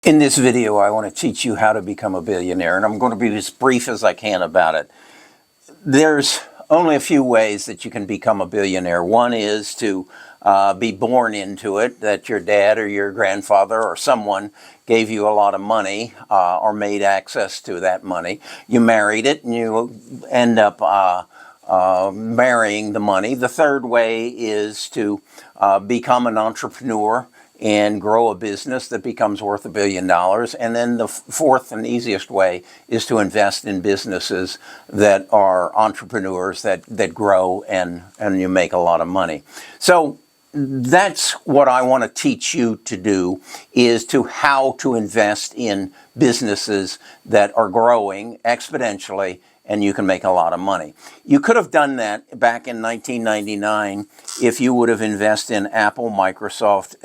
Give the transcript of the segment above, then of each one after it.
In this video, I want to teach you how to become a billionaire, and I'm going to be as brief as I can about it. There's only a few ways that you can become a billionaire. One is to be born into it, that your dad or your grandfather or someone gave you a lot of money or made access to that money. You married it and you end up marrying the money. The third way is to become an entrepreneur and grow a business that becomes worth $1 billion. And then the fourth and easiest way is to invest in businesses that are entrepreneurs that grow and you make a lot of money. So that's what I want to teach you to do, is to how to invest in businesses that are growing exponentially and you can make a lot of money. You could have done that back in 1999 if you would have invested in Apple, Microsoft,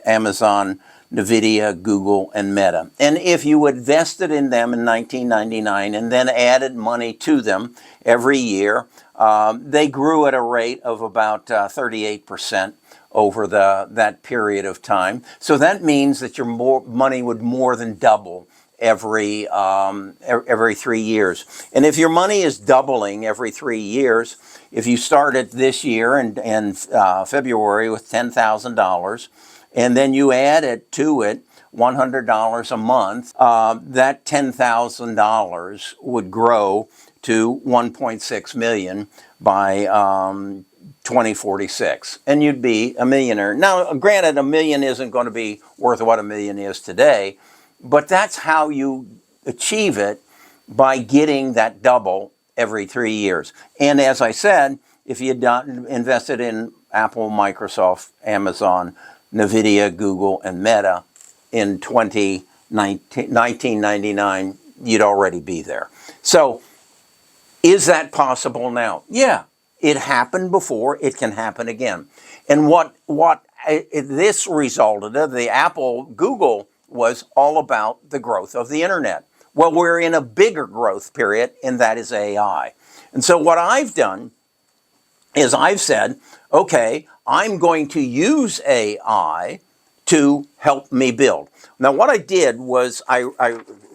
Amazon, Nvidia, Google, and Meta. And if you invested in them in 1999 and then added money to them every year, they grew at a rate of about 38% over that period of time. So that means that your money would more than double every 3 years. And if your money is doubling every 3 years, if you started this year in February with $10,000, and then you added to it $100 a month, that $10,000 would grow to $1.6 million by 2046, and you'd be a millionaire. Now, granted, $1 million isn't going to be worth what $1 million is today, but that's how you achieve it, by getting that double every 3 years. And as I said, if you had invested in Apple, Microsoft, Amazon, Nvidia, Google, and Meta in 1999, you'd already be there. So is that possible now? Yeah, it happened before. It can happen again. And what this resulted of, the Apple, Google, was all about the growth of the internet. Well, we're in a bigger growth period, and that is AI. And so what I've done is I've said, okay, I'm going to use AI to help me build. Now, what I did was I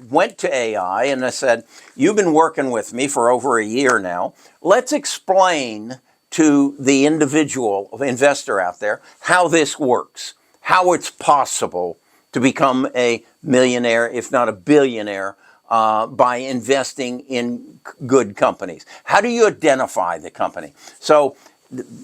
went to AI and I said, you've been working with me for over a year now. Let's explain to the individual investor out there how this works, how it's possible to become a millionaire, if not a billionaire, by investing in good companies. How do you identify the company? So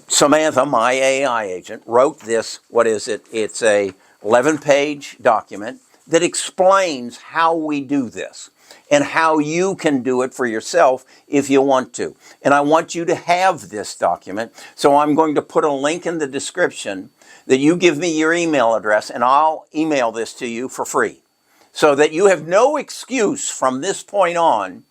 Samantha, my AI agent, wrote this, what is it? It's a 11-page document that explains how we do this and how you can do it for yourself if you want to. And I want you to have this document, so I'm going to put a link in the description that you give me your email address, and I'll email this to you for free, so that you have no excuse from this point on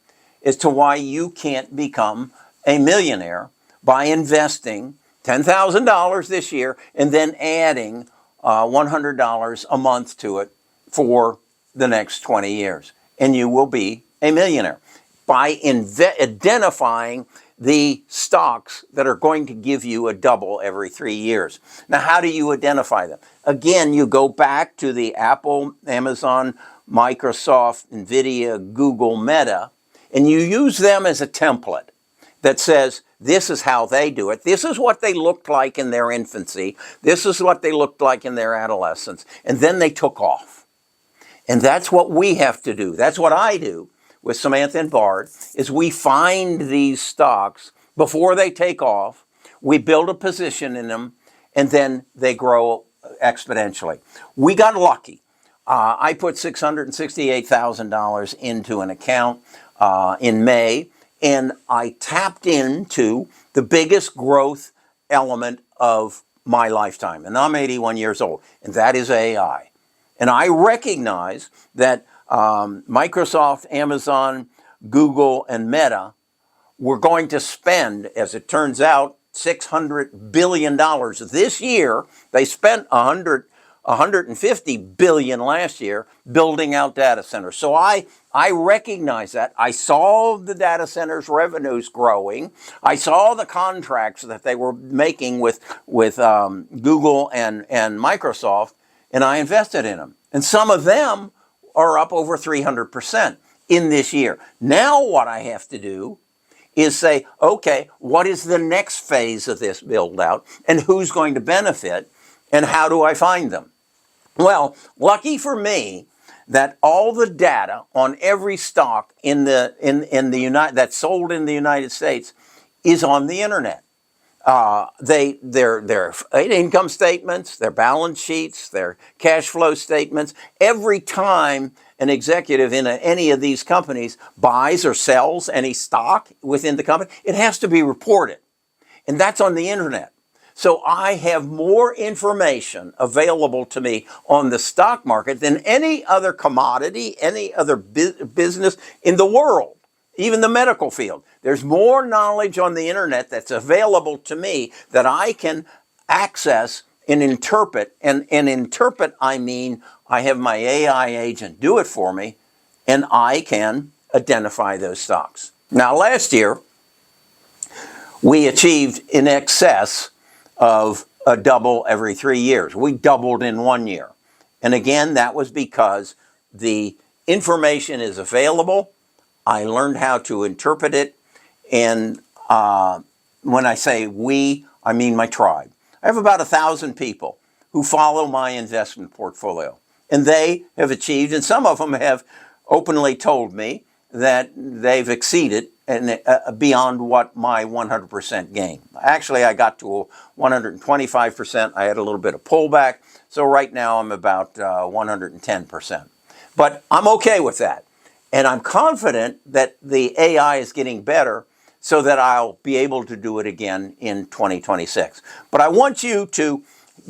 as to why you can't become a millionaire by investing $10,000 this year and then adding $100 a month to it for the next 20 years. And you will be a millionaire by identifying the stocks that are going to give you a double every 3 years. Now, how do you identify them? Again, you go back to the Apple, Amazon, Microsoft, Nvidia, Google, Meta, and you use them as a template that says, this is how they do it. This is what they looked like in their infancy. This is what they looked like in their adolescence. And then they took off. And that's what we have to do. That's what I do with Samantha and Bard, is we find these stocks before they take off, we build a position in them, and then they grow exponentially. We got lucky. I put $668,000 into an account in May, and I tapped into the biggest growth element of my lifetime. And I'm 81 years old, and that is AI. And I recognize that Microsoft, Amazon, Google, and Meta were going to spend, as it turns out, $600 billion this year. They spent $150 billion last year building out data centers. So I recognize that. I saw the data centers' revenues growing. I saw the contracts that they were making with Google and Microsoft. and I invested in them. And some of them are up over 300% in this year. Now what I have to do is say, okay, what is the next phase of this build out, and who's going to benefit, and how do I find them? Well, lucky for me that all the data on every stock in the that's sold in the United States is on the internet. Their income statements, their balance sheets, their cash flow statements. Every time an executive in any of these companies buys or sells any stock within the company, it has to be reported. And that's on the internet. So I have more information available to me on the stock market than any other commodity, any other business in the world, even the medical field. There's more knowledge on the internet that's available to me that I can access and interpret. And interpret, I mean, I have my AI agent do it for me, and I can identify those stocks. Now, last year, we achieved in excess of a double every 3 years. We doubled in 1 year. And again, that was because the information is available. I learned how to interpret it. And when I say we, I mean my tribe. I have about 1,000 people who follow my investment portfolio. And they have achieved, and some of them have openly told me that they've exceeded and beyond what my 100% gain. Actually, I got to 125%. I had a little bit of pullback. So right now I'm about 110%. But I'm okay with that. And I'm confident that the AI is getting better so that I'll be able to do it again in 2026. But I want you to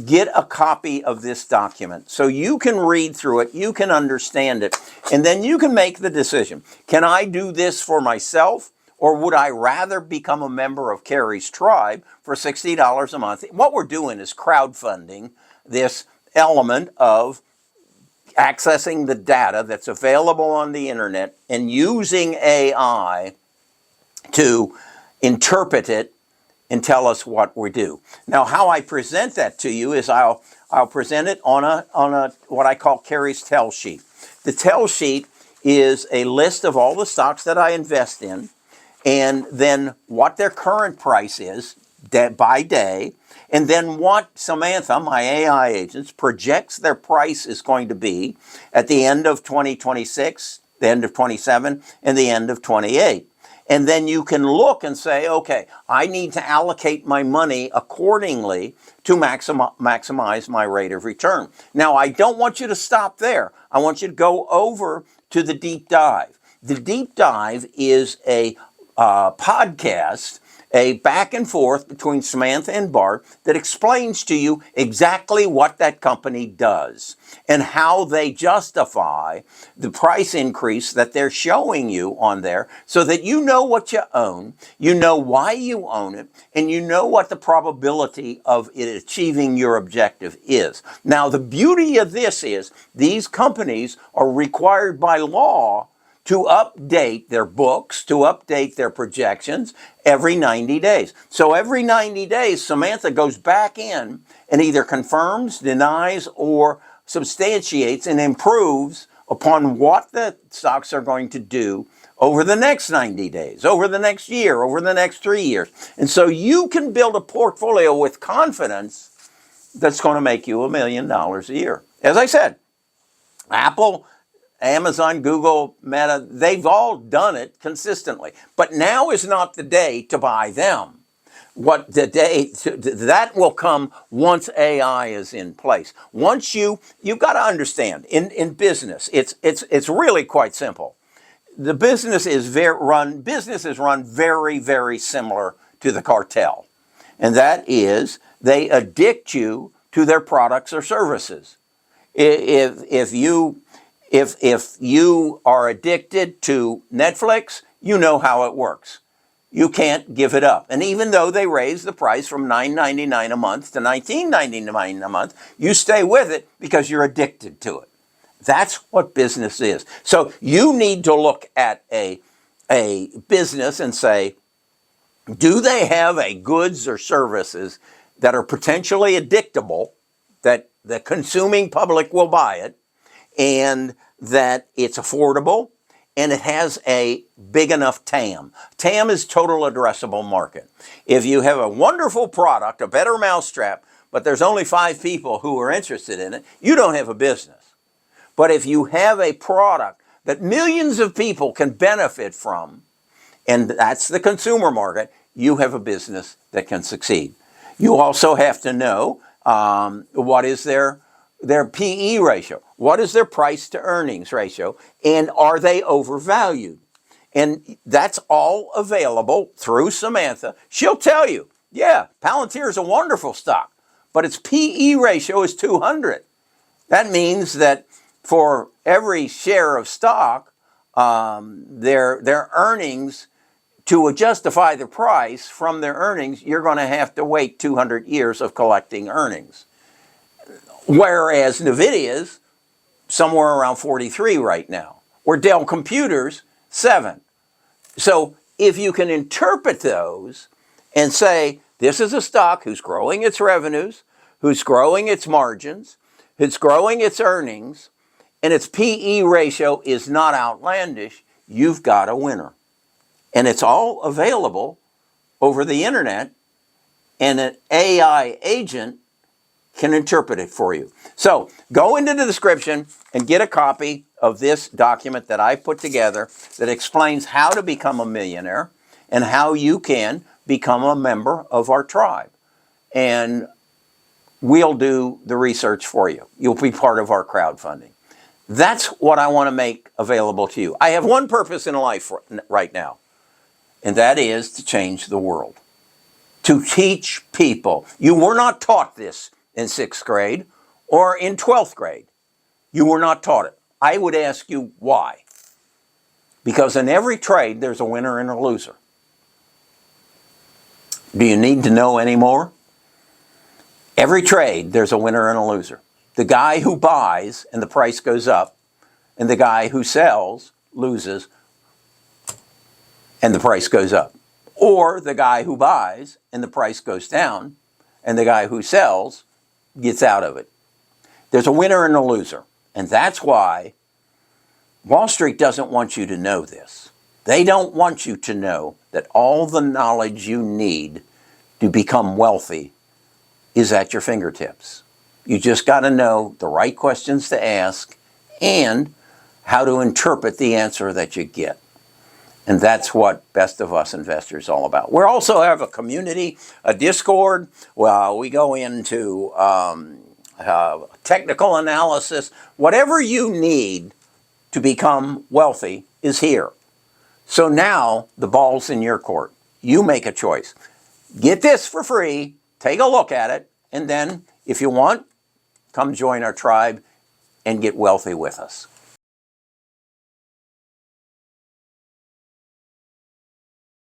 get a copy of this document so you can read through it, you can understand it, and then you can make the decision. Can I do this for myself, or would I rather become a member of Carrie's tribe for $60 a month? What we're doing is crowdfunding this element of accessing the data that's available on the internet and using AI to interpret it and tell us what we do. Now, how I present that to you is I'll present it on a what I call Carrie's tell sheet. The tell sheet is a list of all the stocks that I invest in, and then what their current price is by day, and then what Samantha, my AI agent, projects their price is going to be at the end of 2026, the end of 27, and the end of 28. And then you can look and say, okay, I need to allocate my money accordingly to maximize my rate of return. Now, I don't want you to stop there. I want you to go over to the deep dive. The deep dive is a podcast, a back and forth between Samantha and Bard that explains to you exactly what that company does and how they justify the price increase that they're showing you on there so that you know what you own, you know why you own it, and you know what the probability of it achieving your objective is. Now, the beauty of this is these companies are required by law to update their books, to update their projections every 90 days. So every 90 days, Samantha goes back in and either confirms, denies, or substantiates and improves upon what the stocks are going to do over the next 90 days, over the next year, over the next 3 years. And so you can build a portfolio with confidence that's going to make you $1 million a year. As I said, Apple, Amazon, Google, Meta, they've all done it consistently. But now is not the day to buy them. What the day that will come once AI is in place. Once you've got to understand in business, it's really quite simple. The business is run very, very similar to the cartel, and that is they addict you to their products or services. If you are addicted to Netflix, you know how it works. You can't give it up. And even though they raise the price from $9.99 a month to $19.99 a month, you stay with it because you're addicted to it. That's what business is. So you need to look at a business and say, do they have a goods or services that are potentially addictable, that the consuming public will buy it, and that it's affordable, and it has a big enough TAM. TAM is total addressable market. If you have a wonderful product, a better mousetrap, but there's only 5 people who are interested in it, you don't have a business. But if you have a product that millions of people can benefit from, and that's the consumer market, you have a business that can succeed. You also have to know what is their PE ratio, what is their price to earnings ratio, and are they overvalued? And that's all available through Samantha. She'll tell you, yeah, Palantir is a wonderful stock, but its PE ratio is 200. That means that for every share of stock, their earnings, to justify the price from their earnings, you're going to have to wait 200 years of collecting earnings. Whereas NVIDIA's somewhere around 43 right now, or Dell Computers, 7. So if you can interpret those and say, this is a stock who's growing its revenues, who's growing its margins, who's growing its earnings, and its PE ratio is not outlandish, you've got a winner. And it's all available over the internet, and an AI agent can interpret it for you. So go into the description and get a copy of this document that I put together that explains how to become a millionaire and how you can become a member of our tribe. And we'll do the research for you. You'll be part of our crowdfunding. That's what I want to make available to you. I have one purpose in life right now, and that is to change the world, to teach people. You were not taught this in 6th grade or in 12th grade. You were not taught it. I would ask you why. Because in every trade, there's a winner and a loser. Do you need to know any more? Every trade, there's a winner and a loser. The guy who buys and the price goes up, and the guy who sells loses and the price goes up. Or the guy who buys and the price goes down, and the guy who sells gets out of it. There's a winner and a loser. And that's why Wall Street doesn't want you to know this. They don't want you to know that all the knowledge you need to become wealthy is at your fingertips. You just got to know the right questions to ask and how to interpret the answer that you get. And that's what Best of Us Investors is all about. We also have a community, a Discord. Well, we go into technical analysis. Whatever you need to become wealthy is here. So now the ball's in your court. You make a choice. Get this for free, take a look at it, and then if you want, come join our tribe and get wealthy with us.